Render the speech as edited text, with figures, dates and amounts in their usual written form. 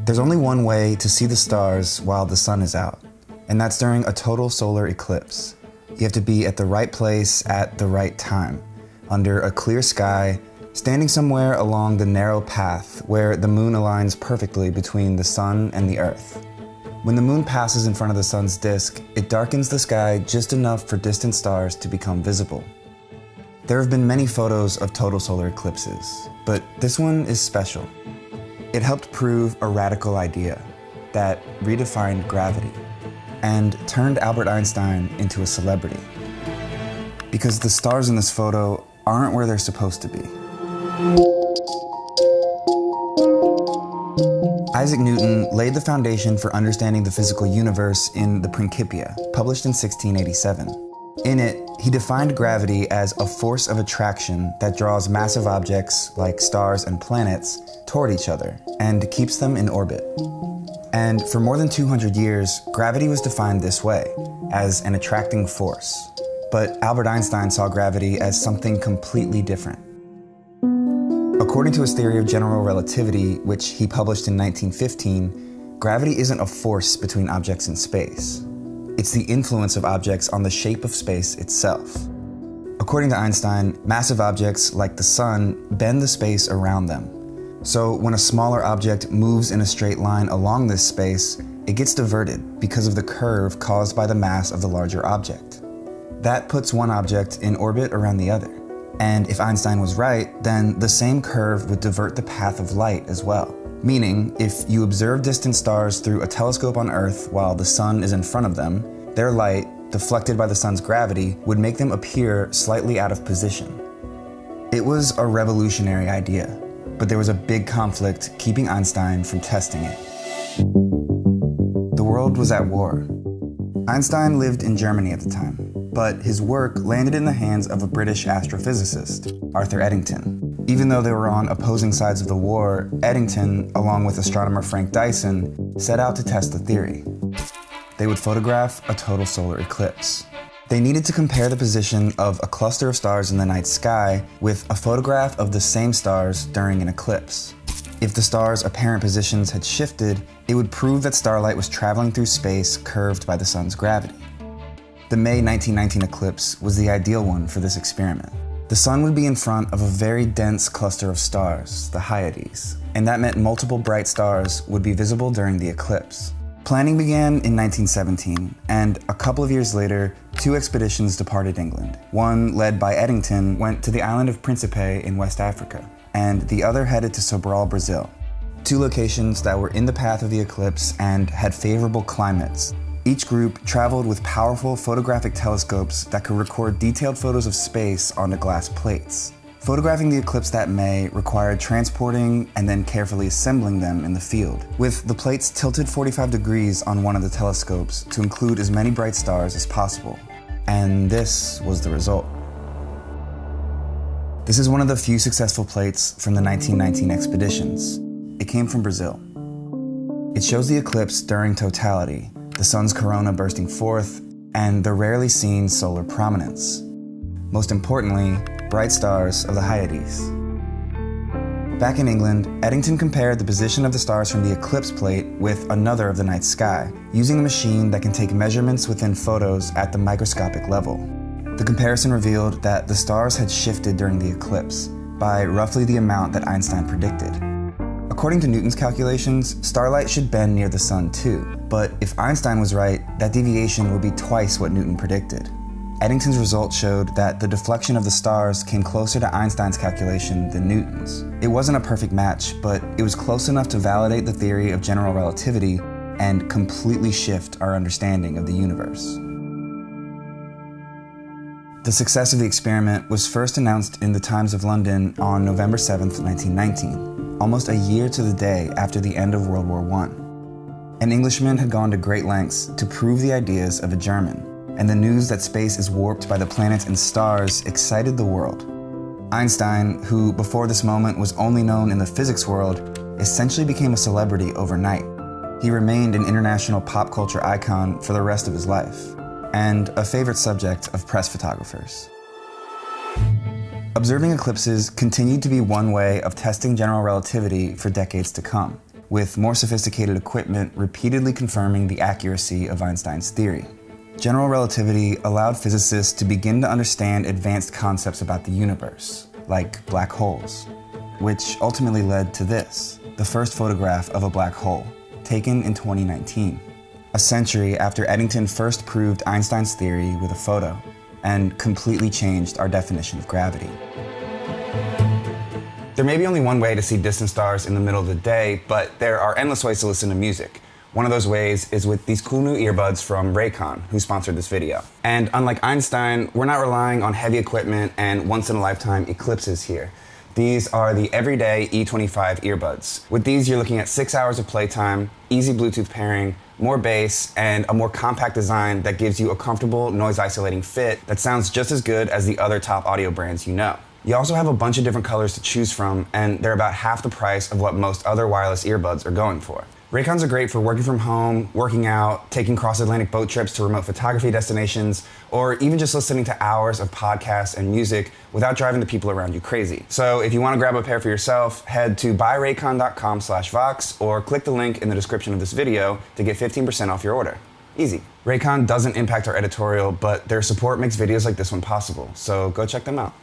There's only one way to see the stars while the sun is out, and that's during a total solar eclipse. You have to be at the right place at the right time, under a clear sky, standing somewhere along the narrow path where the moon aligns perfectly between the sun and the earth. When the moon passes in front of the sun's disk, it darkens the sky just enough for distant stars to become visible. There have been many photos of total solar eclipses, but this one is special. It helped prove a radical idea that redefined gravity and turned Albert Einstein into a celebrity. Because the stars in this photo aren't where they're supposed to be. Isaac Newton laid the foundation for understanding the physical universe in the Principia, published in 1687. In it, he defined gravity as a force of attraction that draws massive objects, like stars and planets, toward each other and keeps them in orbit. And for more than 200 years, gravity was defined this way, as an attracting force. But Albert Einstein saw gravity as something completely different. According to his theory of general relativity, which he published in 1915, gravity isn't a force between objects in space. It's the influence of objects on the shape of space itself. According to Einstein, massive objects like the sun bend the space around them. So when a smaller object moves in a straight line along this space, it gets diverted because of the curve caused by the mass of the larger object. That puts one object in orbit around the other. And if Einstein was right, then the same curve would divert the path of light as well. Meaning, if you observe distant stars through a telescope on Earth while the sun is in front of them, their light, deflected by the sun's gravity, would make them appear slightly out of position. It was a revolutionary idea, but there was a big conflict keeping Einstein from testing it. The world was at war. Einstein lived in Germany at the time, but his work landed in the hands of a British astrophysicist, Arthur Eddington. Even though they were on opposing sides of the war, Eddington, along with astronomer Frank Dyson, set out to test the theory. They would photograph a total solar eclipse. They needed to compare the position of a cluster of stars in the night sky with a photograph of the same stars during an eclipse. If the stars' apparent positions had shifted, it would prove that starlight was traveling through space curved by the sun's gravity. The May 1919 eclipse was the ideal one for this experiment. The sun would be in front of a very dense cluster of stars, the Hyades, and that meant multiple bright stars would be visible during the eclipse. Planning began in 1917, and a couple of years later, 2 expeditions departed England. One, led by Eddington, went to the island of Principe in West Africa, and the other headed to Sobral, Brazil. 2 locations that were in the path of the eclipse and had favorable climates. Each group traveled with powerful photographic telescopes that could record detailed photos of space onto glass plates. Photographing the eclipse that May required transporting and then carefully assembling them in the field, with the plates tilted 45 degrees on one of the telescopes to include as many bright stars as possible. And this was the result. This is one of the few successful plates from the 1919 expeditions. It came from Brazil. It shows the eclipse during totality, the sun's corona bursting forth, and the rarely seen solar prominence. Most importantly, bright stars of the Hyades. Back in England, Eddington compared the position of the stars from the eclipse plate with another of the night sky, using a machine that can take measurements within photos at the microscopic level. The comparison revealed that the stars had shifted during the eclipse by roughly the amount that Einstein predicted. According to Newton's calculations, starlight should bend near the sun too, but if Einstein was right, that deviation would be twice what Newton predicted. Eddington's results showed that the deflection of the stars came closer to Einstein's calculation than Newton's. It wasn't a perfect match, but it was close enough to validate the theory of general relativity and completely shift our understanding of the universe. The success of the experiment was first announced in the Times of London on November 7, 1919, almost a year to the day after the end of World War I. An Englishman had gone to great lengths to prove the ideas of a German, and the news that space is warped by the planets and stars excited the world. Einstein, who before this moment was only known in the physics world, essentially became a celebrity overnight. He remained an international pop culture icon for the rest of his life, and a favorite subject of press photographers. Observing eclipses continued to be one way of testing general relativity for decades to come, with more sophisticated equipment repeatedly confirming the accuracy of Einstein's theory. General relativity allowed physicists to begin to understand advanced concepts about the universe, like black holes, which ultimately led to this, the first photograph of a black hole, taken in 2019, a century after Eddington first proved Einstein's theory with a photo, and completely changed our definition of gravity. There may be only one way to see distant stars in the middle of the day, but there are endless ways to listen to music. One of those ways is with these cool new earbuds from Raycon, who sponsored this video. And unlike Einstein, we're not relying on heavy equipment and once-in-a-lifetime eclipses here. These are the everyday E25 earbuds. With these, you're looking at 6 hours of playtime, easy Bluetooth pairing, more bass, and a more compact design that gives you a comfortable noise-isolating fit that sounds just as good as the other top audio brands you know. You also have a bunch of different colors to choose from, and they're about half the price of what most other wireless earbuds are going for. Raycons are great for working from home, working out, taking cross-Atlantic boat trips to remote photography destinations, or even just listening to hours of podcasts and music without driving the people around you crazy. So if you want to grab a pair for yourself, head to buyraycon.com/vox or click the link in the description of this video to get 15% off your order. Easy. Raycon doesn't impact our editorial, but their support makes videos like this one possible, so go check them out.